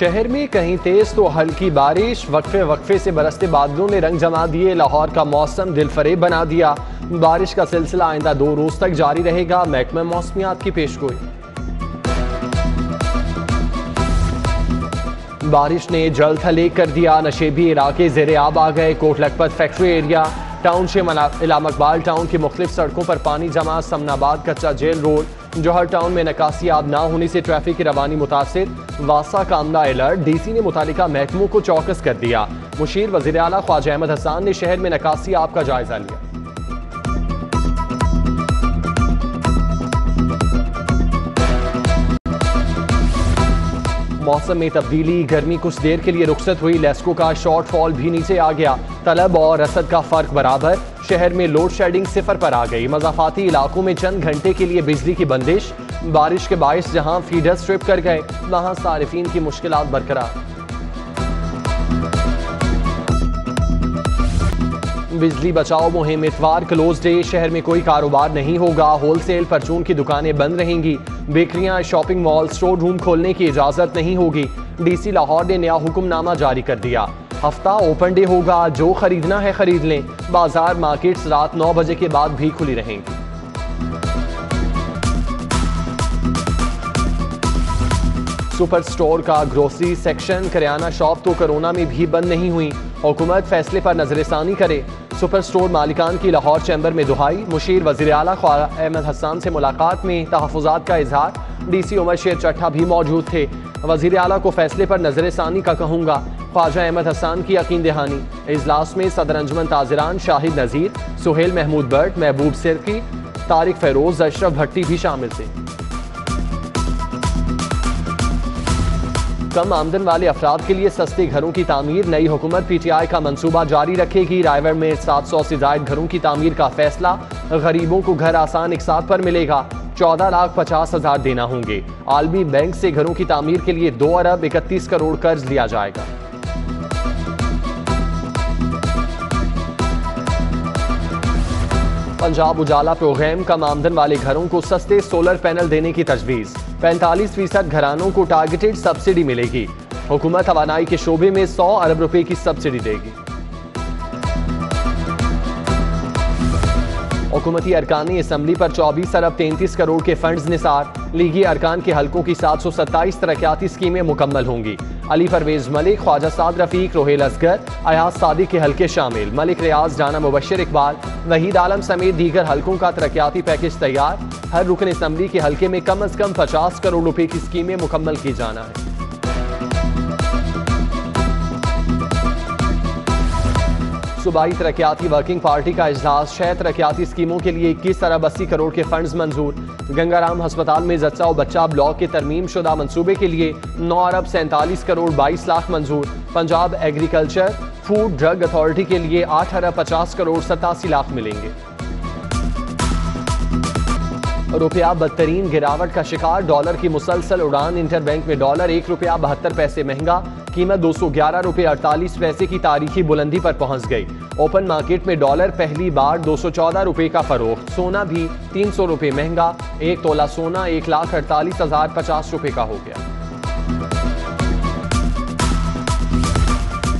शहर में कहीं तेज तो हल्की बारिश, वक्फे वक्फे से बरसते बादलों ने रंग जमा दिए। लाहौर का मौसम दिलफरेब बना दिया। बारिश का सिलसिला आइंदा 2 रोज तक जारी रहेगा, महकमा मौसमियात की पेशगोई। बारिश ने जल थले कर दिया। नशेबी इलाके ज़ेरे आब आ गए। Kot Lakhpat factory area, township, Allama Iqbal town की मुख्तलिफ सड़कों पर पानी जमा। समनाबाद कच्चा जेल रोड, जौहर टाउन में निकासी आब ना होने से ट्रैफिक की रवानी मुतासिर। वासा कामना अलर्ट, डीसी ने मुतालिका महकमों को चौकस कर दिया। मुशीर वज़ीर आला ख्वाजा अहमद हसन ने शहर में निकासी आब का जायजा लिया। मौसम में तब्दीली, गर्मी कुछ देर के लिए रुखसत हुई। लेस्को का शॉर्टफॉल भी नीचे आ गया। तलब और रसद का फर्क बराबर। शहर में लोड शेडिंग 0 पर आ गई। मज़ाफाती इलाकों में चंद घंटे के लिए बिजली की बंदिश। बारिश के बायस जहां फीडर स्ट्रिप कर गए, वहां सारिफीन की मुश्किलात बरकरार। बिजली बचाओ मुहिम इतवार क्लोज डे। शहर में कोई कारोबार नहीं होगा। होलसेल परचून की दुकानें बंद रहेंगी। बेकरियां, शॉपिंग मॉल, स्टोर रूम खोलने की इजाजत नहीं होगी। डीसी लाहौर ने नया हुक्मनामा जारी कर दिया। हफ्ता ओपन डे होगा, जो खरीदना है खरीद लें। बाजार मार्केट्स रात 9 बजे के बाद भी खुली रहेंगी। सुपर स्टोर का ग्रोसरी सेक्शन, करियाना शॉप तो कोरोना में भी बंद नहीं हुई। हुकूमत फैसले पर नजरसानी करे। सुपर स्टोर मालिकान की लाहौर चैम्बर में दुहाई। मुशीर वज़ीर आला ख्वाजा अहमद हसन से मुलाकात में तहफ़्फ़ुज़ात का इजहार। डीसी उमर शेर चट्ठा भी मौजूद थे। वज़ीर आला को फैसले पर नजरसानी का कहूँगा, ख्वाजा अहमद हसन की यकीन दहानी। इजलास में सदर अंजुमन ताज़रान शाहिद नज़ीर, सुहेल महमूद बट, महबूब सिरकी, तारिक फ़ैरोज़, अशरफ भट्टी भी शामिल थे। कम आमदन वाले अफराद के लिए सस्ते घरों की तामीर, नई हुकूमत PTI का मंसूबा जारी रखेगी। रायवर में 700 से ज़ायद घरों की तामीर का फैसला। गरीबों को घर आसान एक साथ पर मिलेगा। 14,50,000 देना होंगे। आलमी बैंक से घरों की तामीर के लिए 2 अरब 31 करोड़ कर्ज लिया जाएगा। पंजाब उजाला प्रोग्राम, कम आमदन वाले घरों को सस्ते सोलर पैनल देने की तजवीज़। 45% घरानों को टारगेटेड सब्सिडी मिलेगी। हुकूमत तवानाई के शोबे में 100 अरब रुपए की सब्सिडी देगी। हुकूमती अरकानी असम्बली पर 24 अरब 33 करोड़ के फंड्स निसार। लीगी अरकान के हलकों की 727 तरक्याती स्कीमें मुकम्मल होंगी। अली परवेज मलिक, ख्वाजा साद रफीक, रोहेल असगर, अयाज सादिक के हलके शामिल। मलिक रियाज, डाना मुबशर इकबाल, वहीद आलम समेत दीगर हलकों का तरक्याती पैकेज तैयार। हर रुकन असम्बली के हलके में कम अज कम 50 करोड़ रुपए की स्कीमें मुकम्मल की जाना है। सूबाई तरक्याती वर्किंग पार्टी का इजलास। 6 तरक्याती स्कीमों के लिए 21 अरब 80 करोड़ के फंड्स मंजूर। गंगाराम अस्पताल में जच्चा और बच्चा ब्लॉक के तरमीम शुदा मंसूबे के लिए 9 अरब 47 करोड़ 22 लाख मंजूर। Punjab agriculture food drug authority के लिए 8 अरब 50 करोड़ 87 लाख मिलेंगे। रुपया बदतरीन गिरावट का शिकार। डॉलर की मुसलसल उड़ान। इंटरबैंक में डॉलर 1 रुपया 72 पैसे महंगा। कीमत 211 रुपये 48 पैसे की तारीखी बुलंदी पर पहुंच गई। ओपन मार्केट में डॉलर पहली बार 214 रुपये का फरोख्त। सोना भी 300 रुपये महंगा। 1 तोला सोना 1,48,050 रुपये का हो गया।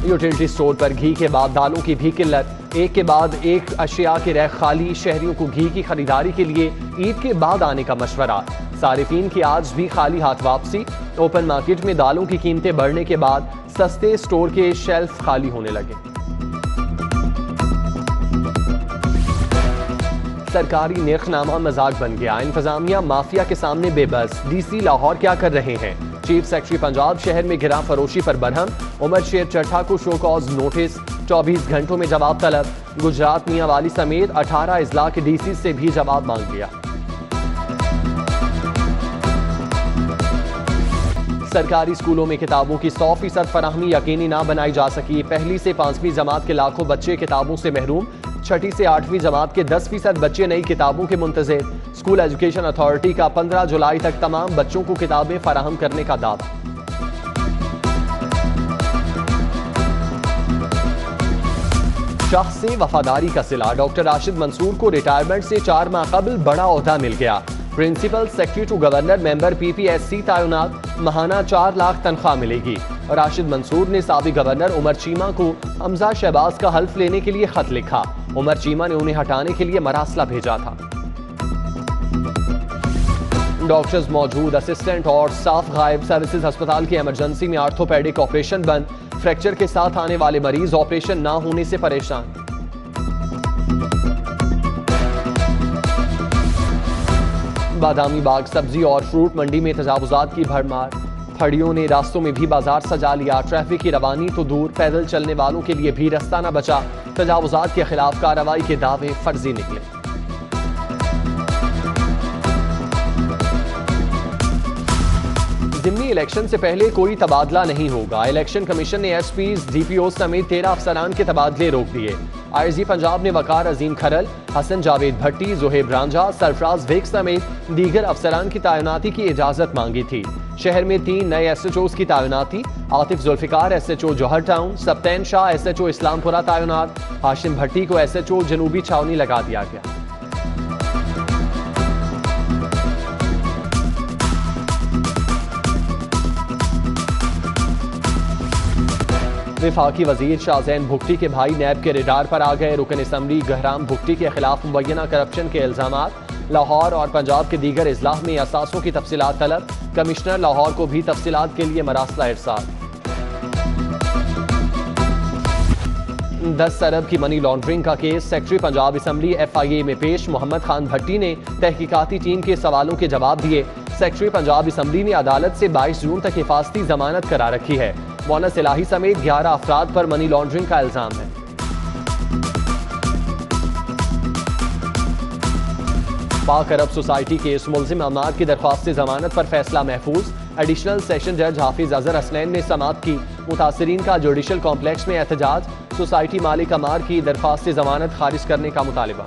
यूटिलिटी स्टोर पर घी के बाद दालों की भी किल्लत। एक के बाद एक अशिया के रैक खाली। शहरियों को घी की खरीदारी के लिए ईद के बाद आने का मशवरा। सारिफीन की आज भी खाली हाथ वापसी। ओपन मार्केट में दालों की कीमतें बढ़ने के बाद सस्ते स्टोर के शेल्फ खाली होने लगे। सरकारी नेकनामा मजाक बन गया। इंतजामिया माफिया के सामने बेबस। डीसी लाहौर क्या कर रहे हैं? चीफ सेक्रेटरी पंजाब शहर में गिरा फरोशी पर बरहम। उमर शेर चट्ठा को शो कॉज नोटिस। 24 घंटों में जवाब तलब। गुजरात मियां वाली समेत 18 अजला के डीसी से भी जवाब मांग लिया। सरकारी स्कूलों में किताबों की 100% फराहमी यकीनी ना बनाई जा सकी। पहली से 5वीं जमात के लाखों बच्चे किताबों से महरूम। 6ठी से 8वीं जमात के 10% बच्चे नई किताबों के मुंतज़िर। स्कूल एजुकेशन अथॉरिटी का 15 जुलाई तक तमाम बच्चों को किताबें फराहम करने का दावा। शख्स से वफादारी का सिला। डॉक्टर राशिद मंसूर को रिटायरमेंट से 4 माह कबल बड़ा ओहदा मिल गया। Principal secretary to governor member PPSC तैनात, माहाना 4 लाख तनख्वाह मिलेगी। राशिद मंसूर ने साबिक गवर्नर उमर चीमा को हमजा शहबाज का हल्फ लेने के लिए खत लिखा। उमर चीमा ने उन्हें हटाने के लिए मरासला भेजा था। डॉक्टर्स मौजूद, असिस्टेंट और स्टाफ गायब। सर्विसेज अस्पताल की इमरजेंसी में आर्थोपेडिक ऑपरेशन बंद। फ्रैक्चर के साथ आने वाले मरीज ऑपरेशन ना होने से परेशान। बादामी बाग सब्जी और फ्रूट मंडी में तजावुजात की भरमार। फड़ियों ने रास्तों में भी बाजार सजा लिया। ट्रैफिक की रवानी तो दूर, पैदल चलने वालों के लिए भी रास्ता न बचा। तजावुजात के खिलाफ कार्रवाई के दावे फर्जी निकले। ज़िमनी इलेक्शन से पहले कोई तबादला नहीं होगा। इलेक्शन कमीशन ने SPs, DPO समेत 13 अफसरान के तबादले रोक दिए। IG पंजाब ने वकार अजीम खरल, हसन जावेद भट्टी, जोहेब रांझा, सरफराज विक समेत दीगर अफसरान की तैनाती की इजाजत मांगी थी। शहर में 3 नए SHOs की तैनाती। आतिफ जुल्फिकार SHO जौहर टाउन, सप्तैन शाह SHO इस्लामपुरा तैनात। हाशिम भट्टी को SHO जनूबी छावनी लगा दिया गया। विफाकी वजीर शाहजैन भुगटी के भाई नैब के रिडार पर आ गए। रुकन असम्बली गहराम भुगटी के खिलाफ मुबैना करप्शन के इल्जामात। लाहौर और पंजाब के दीगर इजलास में असासों की तफसीलात तलब। कमिश्नर लाहौर को भी तफसीलात के लिए मरासला इरसाल। 10 अरब की मनी लॉन्ड्रिंग का case secretary Punjab assembly FIA में पेश। मोहम्मद खान भट्टी ने तहकीकाती टीम के सवालों के जवाब दिए। सेक्रेटरी पंजाब असम्बली ने अदालत से 22 जून तक हिफाजती जमानत करा रखी है। मोनस इलाही समेत 11 अफराद पर मनी लॉन्ड्रिंग का इल्जाम है। पाक अरब सोसाइटी केस मुल्जिम अमाद की दरख्वास्त से जमानत पर फैसला महफूज। एडिशनल सेशन जज हाफिज अजहर हसनैन ने समाअत की। मुतासरीन का जुडिशल कॉम्प्लेक्स में एहतजाज। सोसाइटी मालिक अमार की दरख्वास्त से जमानत खारिज करने का मुतालिबा।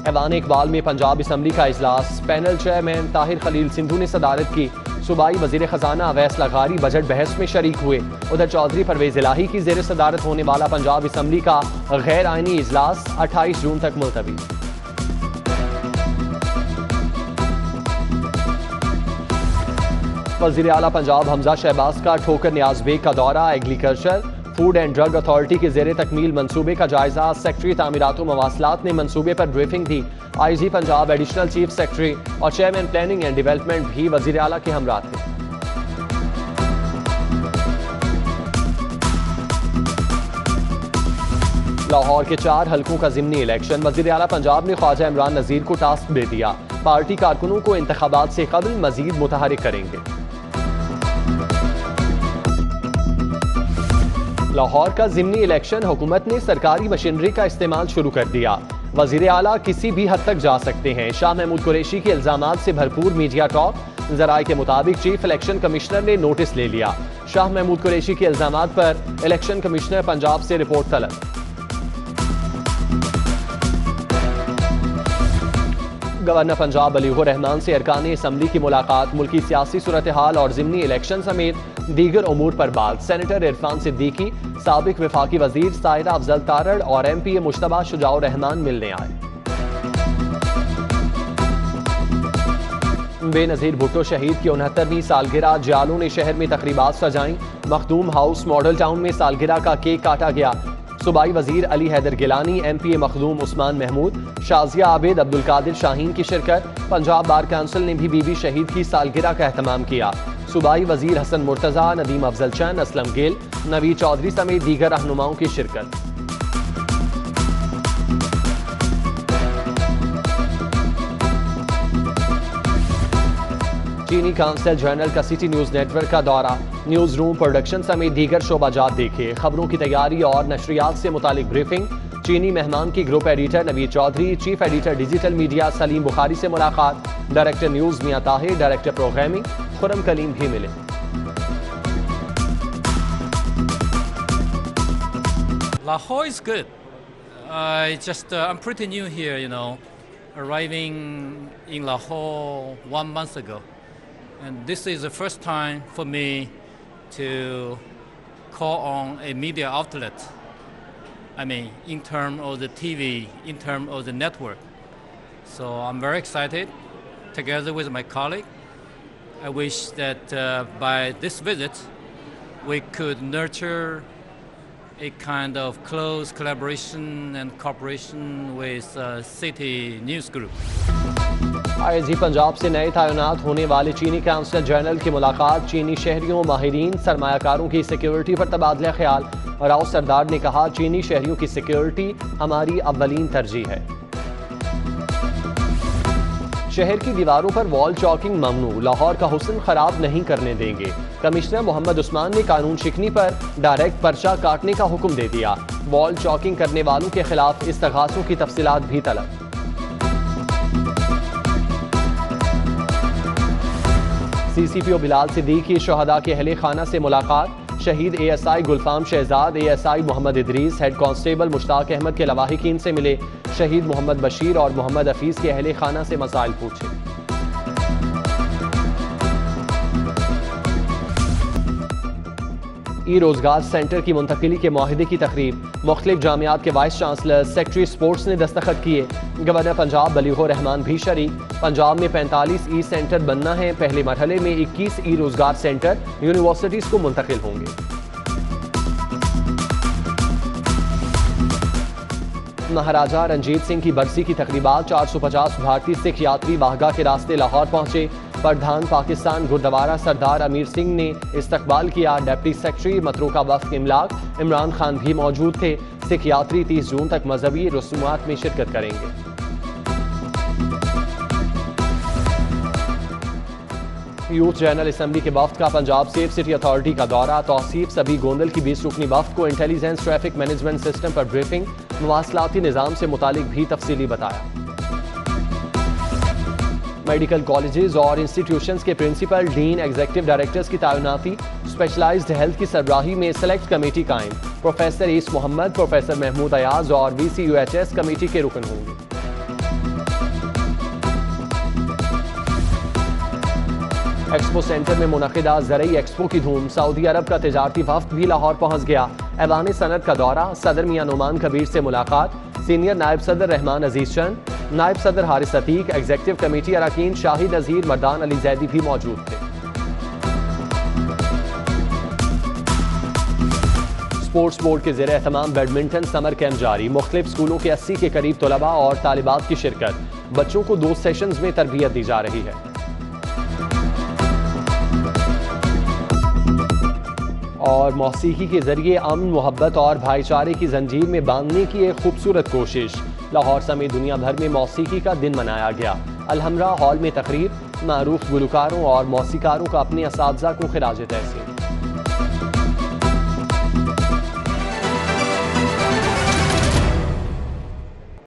ऐवान इकबाल में पंजाब असम्बली का इजलास। पैनल चेयरमैन ताहिर खलील सिंधु ने सदारत की। सूबाई वजीर खजाना अवैस लगारी बजट बहस में शरीक हुए। उधर चौधरी परवेज इलाही की जेर सदारत होने वाला पंजाब असम्बली का गैर आइनी इजलास 28 जून तक मुलतवी। वजीर आला पंजाब हमजा शहबाज का ठोकर नियाज बेग का दौरा। Agriculture food and drug authority के जेर तकमील मंसूबे का जायजा। सेक्रेटरी तामीरात मवासलात ने मंसूबे पर ब्रीफिंग दी। IG Punjab, additional chief secretary और चेयरमैन प्लानिंग एंड डेवलपमेंट भी वजीर आला के हमरा थे। लाहौर के 4 हलकों का ज़िमनी इलेक्शन। वजीर आला पंजाब ने ख्वाजा इमरान नज़ीर को टास्क दे दिया। पार्टी कारकुनों को इंतखाबात से कबल मजीद मुतहरिक करेंगे। लाहौर का ज़िमनी इलेक्शन। हुकूमत ने सरकारी मशीनरी का इस्तेमाल शुरू कर दिया। वजीर आला किसी भी हद तक जा सकते हैं। शाह महमूद कुरैशी के इल्जामात से भरपूर मीडिया टॉक। जराये के मुताबिक चीफ इलेक्शन कमिश्नर ने नोटिस ले लिया। शाह महमूद कुरैशी के इल्जामात पर इलेक्शन कमिश्नर पंजाब से रिपोर्ट तलब। गवर्नर पंजाब अलीगो रहमान से अरकान असम्बली की मुलाकात। मुल्की सियासी सूरत हाल और ज़िमनी इलेक्शन समेत दीगर उमूर पर बात। सेनेटर इरफान सिद्दीकी, साबिक वफाकी वजीर सायरा अफजल तारड़ और MPA मुश्तबा शुजाउर रहमान मिलने आए। बेनज़ीर भुट्टो शहीद की 69वीं सालगिरह। जियालों ने शहर में तकरीबात सजाई। मखदूम हाउस मॉडल टाउन में सालगिरह का केक काटा गया। सूबाई वजीर अली हैदर गिलानी, MPA मखदूम उस्मान महमूद, शाजिया आबिद, अब्दुल कादिर शाहीन की शिरकत। पंजाब बार काउंसिल ने भी बीबी शहीद की सालगिरह का एहतमाम किया। सूबाई वजीर हसन मुर्तजा, नदीम अफजल चंद, असलम गिल, नवीद चौधरी समेत दीगर रहनुमाओं की शिरकत। चीनी काउंसिल जनरल का सिटी न्यूज नेटवर्क का दौरा। न्यूज रूम, प्रोडक्शन समेत दीगर शोबाजात देखे। खबरों की तैयारी और नशरियात से मुतालिक ब्रीफिंग। चीनी मेहमान की group editor Naveed Chaudhry, chief editor digital media Saleem Bukhari से मुलाकात। Director news Mian Tahir, director programming Khurram Kaleem भी मिले। Lahore is good. I'm pretty new here, arriving in Lahore 1 month ago. And this is the first time for me to call on a media outlet. I mean, in terms of the TV, in terms of the network. So I'm very excited. Together with my colleague, I wish that by this visit, we could nurture a kind of close collaboration and cooperation with City News Group. ISG Punjab से नए तैनात होने वाले चीनी counsellor general की मुलाकात चीनी शहरियों, माहिरीन, सरमायाकारों की सिक्योरिटी पर तबादला ख्याल। राव सरदार ने कहा, चीनी शहरियों की सिक्योरिटी हमारी अव्वलीन तरजीह है। शहर की दीवारों पर वॉल चॉकिंग ममनू, लाहौर का हुस्न खराब नहीं करने देंगे। कमिश्नर मोहम्मद उस्मान ने कानून शिकनी पर डायरेक्ट पर्चा काटने का हुक्म दे दिया। वॉल चॉकिंग करने वालों के खिलाफ इस्तगासों की तफसीलात भी तलब। CCPO बिलाल सिद्दीकी की शहदा के अहले खाना से मुलाकात। शहीद ASI Gulfam Shahzad, ASI Mohammad Idris, head constable Mushtaq Ahmed के लवाहिकीन से मिले। शहीद मोहम्मद बशीर और मोहम्मद हफीज के अहले खाना से मसाइल पूछे। रोजगार सेंटर की मुंतकिली के माहिदे की तकरीब। मुख्तलिफ जामियात के वाइस चांसलर, सेक्रेटरी स्पोर्ट्स ने दस्तखत किए। गवर्नर पंजाब बलीगुर रहमान भी शरीक। पंजाब में 45 सेंटर बनना है। पहले मरहले में 21 रोजगार सेंटर यूनिवर्सिटीज को मुंतकिल होंगे। महाराजा रंजीत सिंह की बरसी की तकरीबात। 450 भारतीय सिख यात्री वाहगा के रास्ते लाहौर पहुंचे। प्रधान पाकिस्तान गुरुद्वारा सरदार अमीर सिंह ने इस्तकबाल किया। डिप्टी सेक्रेटरी मतरूका वफ्द इमलाक इमरान खान भी मौजूद थे। सिख यात्री 30 जून तक मजहबी रसूमात में शिरकत करेंगे। यूथ जनरल असम्बली के वफ्द का पंजाब सेफ सिटी अथॉरिटी का दौरा। तौसीफ सभी गोंदल की 20 रुकनी वफ्द को इंटेलिजेंस ट्रैफिक मैनेजमेंट सिस्टम पर ब्रीफिंग। मवासलाती निज़ाम से मुतालिक भी तफसीली बताया। मेडिकल कॉलेजेस और इंस्टीट्यूशंस के प्रिंसिपल, डीन, एग्जीक्यूटिव डायरेक्टर्स की तैनाती। स्पेशलाइज्ड हेल्थ की सरबराही में सेलेक्ट कमेटी कायम। प्रोफेसर ईस मोहम्मद, प्रोफेसर महमूद अयाज और VCUHS कमेटी के रुकन होंगे। एक्सपो सेंटर में मुनक़िदा ज़रई एक्सपो की धूम। सऊदी अरब का तिजारती वफ्द भी लाहौर पहुंच गया। ऐवान सनत का दौरा। सदर मियां नुमान कबीर से मुलाकात। सीनियर नायब सदर रहमान अजीज चंद, नायब सदर हारिस अतीक, एग्जीक्यूटिव कमेटी अरकान शाहिद नज़ीर, मर्दान अली जैदी भी मौजूद थे। स्पोर्ट्स बोर्ड के ज़ेर एहतमाम बैडमिंटन समर कैंप जारी। मुख्तलिफ स्कूलों के 80 के करीब तलबा और तालिबात की शिरकत। बच्चों को 2 सेशंस में तरबियत दी जा रही है। और मौसीकी के जरिए अमन, मोहब्बत और भाईचारे की जंजीर में बांधने की एक खूबसूरत कोशिश। लाहौर समेत दुनिया भर में मौसीकी का दिन मनाया गया। अलहमरा हॉल में तकरीब। मारूफ गुलकारों और मौसीकारों का अपने असातिज़ा को खिराज तहसीन।